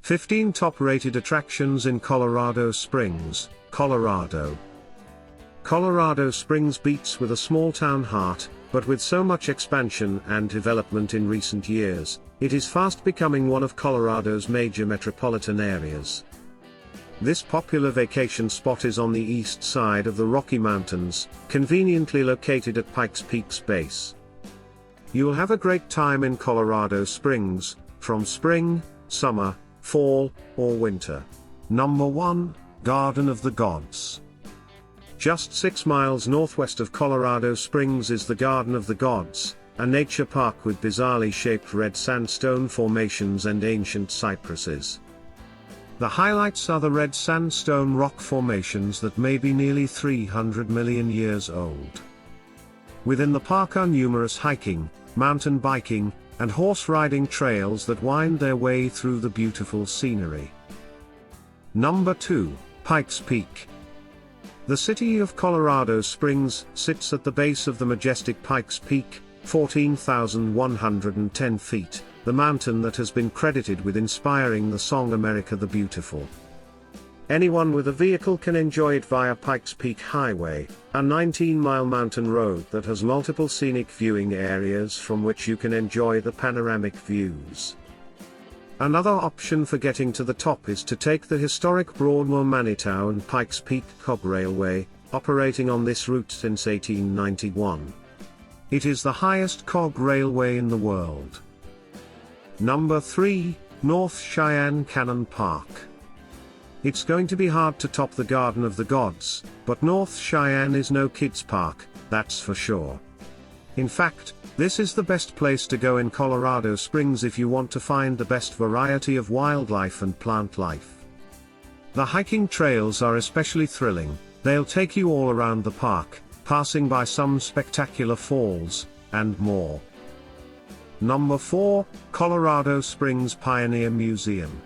15 top-rated attractions in Colorado Springs, Colorado. Colorado Springs beats with a small-town heart, but with so much expansion and development in recent years, it is fast becoming one of Colorado's major metropolitan areas. This popular vacation spot is on the east side of the Rocky Mountains, conveniently located at Pikes Peak's base. You'll have a great time in Colorado Springs, from spring, summer, fall, or winter. Number 1, Garden of the Gods. Just 6 miles northwest of Colorado Springs is the Garden of the Gods, a nature park with bizarrely shaped red sandstone formations and ancient cypresses. The highlights are the red sandstone rock formations that may be nearly 300 million years old. Within the park are numerous hiking, mountain biking, and horse riding trails that wind their way through the beautiful scenery. Number 2, Pikes Peak. The city of Colorado Springs sits at the base of the majestic Pikes Peak, 14,110 feet, the mountain that has been credited with inspiring the song America the Beautiful. Anyone with a vehicle can enjoy it via Pikes Peak Highway, a 19-mile mountain road that has multiple scenic viewing areas from which you can enjoy the panoramic views. Another option for getting to the top is to take the historic Broadmoor Manitow and Pikes Peak Cog Railway, operating on this route since 1891. It is the highest cog railway in the world. Number 3, North Cheyenne Cannon Park. It's going to be hard to top the Garden of the Gods, but North Cheyenne is no kids' park, that's for sure. In fact, this is the best place to go in Colorado Springs if you want to find the best variety of wildlife and plant life. The hiking trails are especially thrilling. They'll take you all around the park, passing by some spectacular falls, and more. Number 4, Colorado Springs Pioneer Museum.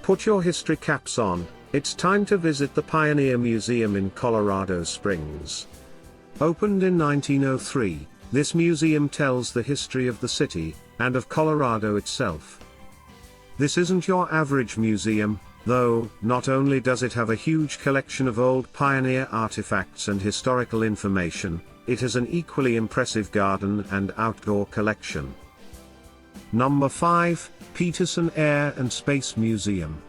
Put your history caps on, it's time to visit the Pioneer Museum in Colorado Springs. Opened in 1903, this museum tells the history of the city, and of Colorado itself. This isn't your average museum, though. Not only does it have a huge collection of old pioneer artifacts and historical information, it has an equally impressive garden and outdoor collection. Number 5, Peterson Air and Space Museum.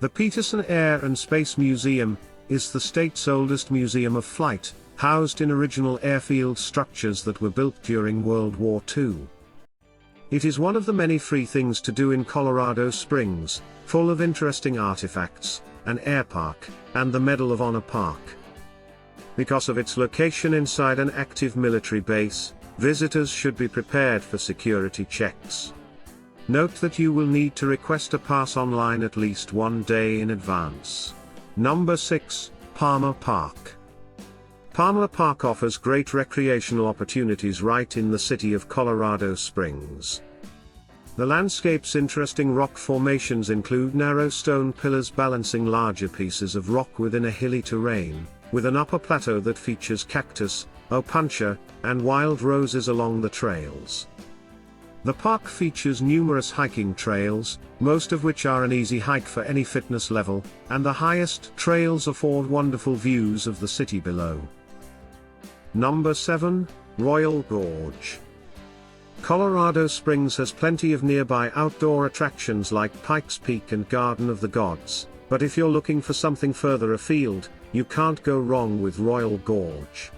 The Peterson Air and Space Museum is the state's oldest museum of flight, housed in original airfield structures that were built during World War II. It is one of the many free things to do in Colorado Springs, full of interesting artifacts, an air park, and the Medal of Honor Park. Because of its location inside an active military base, visitors should be prepared for security checks. Note that you will need to request a pass online at least one day in advance. Number 6, Palmer Park. Palmer Park offers great recreational opportunities right in the city of Colorado Springs. The landscape's interesting rock formations include narrow stone pillars balancing larger pieces of rock within a hilly terrain, with an upper plateau that features cactus, opuntia, and wild roses along the trails. The park features numerous hiking trails, most of which are an easy hike for any fitness level, and the highest trails afford wonderful views of the city below. Number 7, Royal Gorge. Colorado Springs has plenty of nearby outdoor attractions like Pikes Peak and Garden of the Gods, but if you're looking for something further afield, you can't go wrong with Royal Gorge.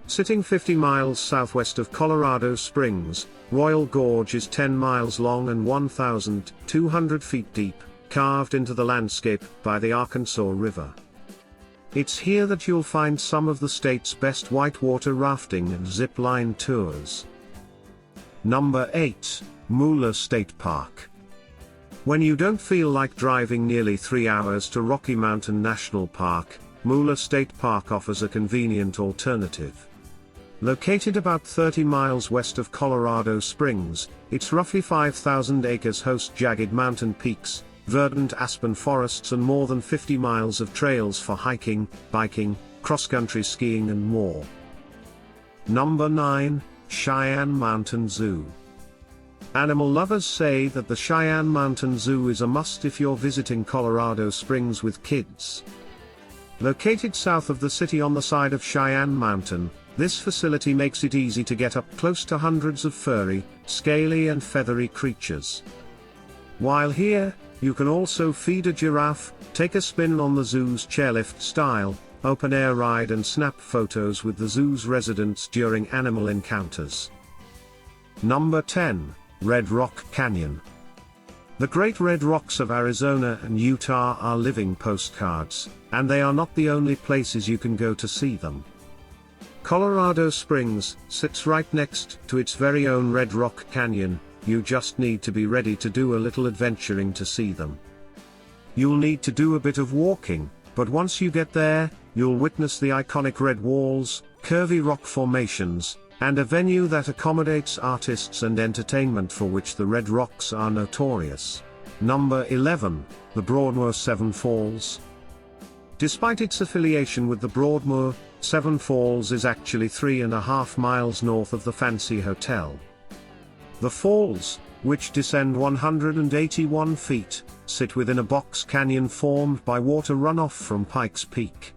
Sitting 50 miles southwest of Colorado Springs, Royal Gorge is 10 miles long and 1,200 feet deep, carved into the landscape by the Arkansas River. It's here that you'll find some of the state's best whitewater rafting and zip line tours. Number 8, Mueller State Park. When you don't feel like driving nearly 3 hours to Rocky Mountain National Park, Mueller State Park offers a convenient alternative. Located about 30 miles west of Colorado Springs, its roughly 5,000 acres hosts jagged mountain peaks, verdant aspen forests and more than 50 miles of trails for hiking, biking, cross-country skiing and more. Number 9, Cheyenne Mountain Zoo. Animal lovers say that the Cheyenne Mountain Zoo is a must if you're visiting Colorado Springs with kids. Located south of the city on the side of Cheyenne Mountain, this facility makes it easy to get up close to hundreds of furry, scaly and feathery creatures. While here, you can also feed a giraffe, take a spin on the zoo's chairlift style, open-air ride and snap photos with the zoo's residents during animal encounters. Number 10. Red Rock Canyon. The Great Red Rocks of Arizona and Utah are living postcards, and they are not the only places you can go to see them. Colorado Springs sits right next to its very own Red Rock Canyon. You just need to be ready to do a little adventuring to see them. You'll need to do a bit of walking, but once you get there, you'll witness the iconic red walls, curvy rock formations, and a venue that accommodates artists and entertainment for which the Red Rocks are notorious. Number 11. The Broadmoor Seven Falls. Despite its affiliation with the Broadmoor, Seven Falls is actually 3.5 miles north of the Fancy Hotel. The falls, which descend 181 feet, sit within a box canyon formed by water runoff from Pikes Peak.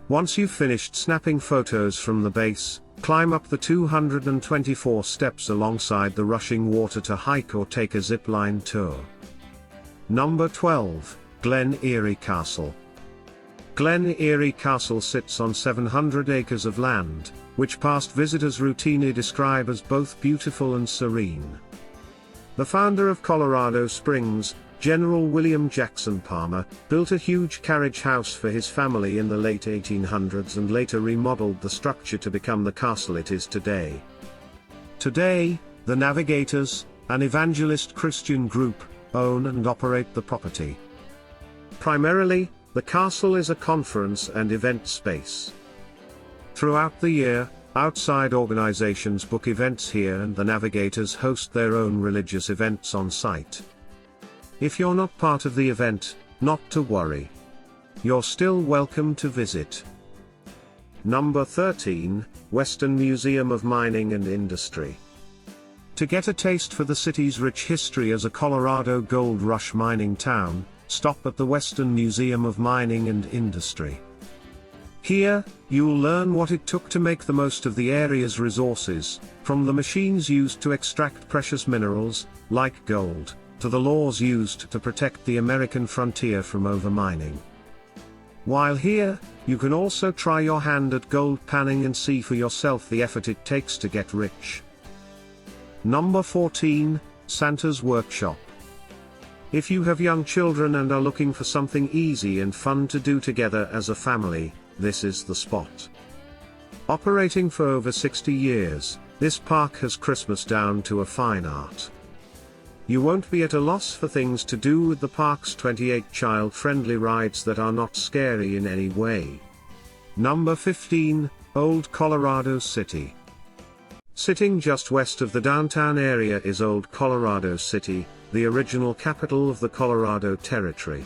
Once you've finished snapping photos from the base, climb up the 224 steps alongside the rushing water to hike or take a zip-line tour. Number 12. Glen Eyrie Castle. Glen Eyrie Castle sits on 700 acres of land, which past visitors routinely describe as both beautiful and serene. The founder of Colorado Springs, General William Jackson Palmer, built a huge carriage house for his family in the late 1800s and later remodeled the structure to become the castle it is today. Today, the Navigators, an evangelist Christian group, own and operate the property. Primarily, the castle is a conference and event space. Throughout the year, outside organizations book events here and the Navigators host their own religious events on site. If you're not part of the event, not to worry. You're still welcome to visit. Number 13. Western Museum of Mining and Industry. To get a taste for the city's rich history as a Colorado gold rush mining town, stop at the Western Museum of Mining and Industry. Here, you'll learn what it took to make the most of the area's resources, from the machines used to extract precious minerals, like gold, to the laws used to protect the American frontier from overmining. While here, you can also try your hand at gold panning and see for yourself the effort it takes to get rich. Number 14. Santa's Workshop. If you have young children and are looking for something easy and fun to do together as a family, this is the spot. Operating for over 60 years, this park has Christmas down to a fine art. You won't be at a loss for things to do with the park's 28 child-friendly rides that are not scary in any way. Number 15. Old Colorado City. Sitting just west of the downtown area is Old Colorado City, the original capital of the Colorado Territory.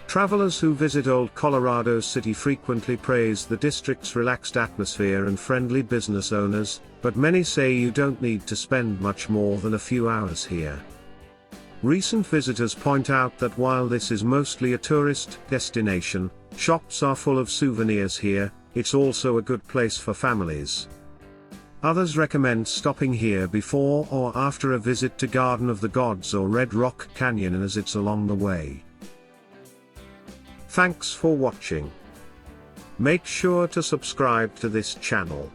Travelers who visit Old Colorado City frequently praise the district's relaxed atmosphere and friendly business owners, but many say you don't need to spend much more than a few hours here. Recent visitors point out that while this is mostly a tourist destination, shops are full of souvenirs here. It's also a good place for families. Others recommend stopping here before or after a visit to Garden of the Gods or Red Rock Canyon as it's along the way. Thanks for watching. Make sure to subscribe to this channel.